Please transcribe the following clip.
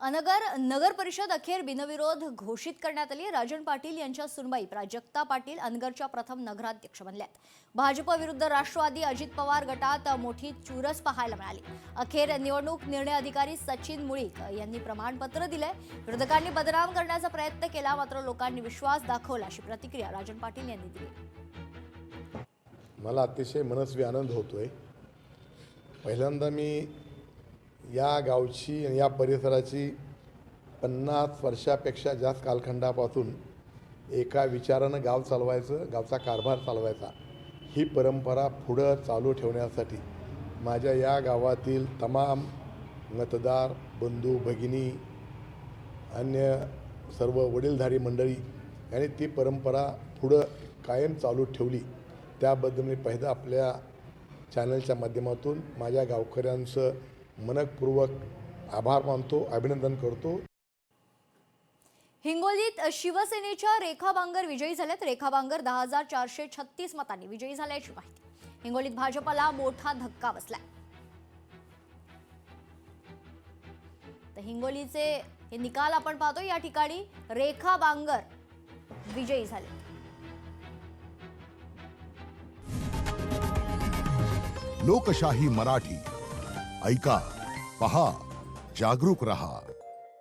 अनगर नगर परिषद अखेर बिनविरोध घोषित करण्यात आली। राजन पाटील यांच्या सुनबाई प्राजक्ता पाटील अनगरच्या प्रथम नगराध्यक्ष बनल्यात। भाजप विरुद्ध राष्ट्रवादी अजित पवार गटात मोठी चुरस पाहायला मिळाली। अखेर निवडणूक निर्णय अधिकारी सचिन मुळीक यांनी प्रमाणपत्र दिले। विरोधकांनी बदनाम करण्याचा प्रयत्न केला, मात्र लोकांनी विश्वास दाखवला, अशी प्रतिक्रिया राजन पाटील यांनी दिली। मला अतिशय मनस्वी आनंद होतोय। पहिल्यांदा मी या गावची आणि या परिसराची 50 वर्षापेक्षा जास्त कालखंडापासून एका विचारानं गाव चालवायचं, गावचा कारभार चालवायचा, ही परंपरा पुढे चालू ठेवण्यासाठी माझ्या या गावातील तमाम मतदार बंधू भगिनी, अन्य सर्व वडीलधारी मंडळी यांनी ती परंपरा पुढे कायम चालू ठेवली। त्याबद्दल मी पहिला आपल्या चॅनलच्या माध्यमातून माझ्या गावकऱ्यांचं मनपूर्वक आभार मानतो, अभिनंदन करतो। हिंगोलीत शिवसेनेच्या रेखा बांगर विजयी झाल्यात। रेखा बांगर 10,436 मतांनी विजयी झाल्याची माहिती। हिंगोलीत भाजपला मोठा धक्का बसला। तर हिंगोलीचे हे निकाल आपण पाहतो। या ठिकाणी रेखा बांगर विजयी झाले। लोकशाही मराठी ऐका, पहा, जागरूक रहा।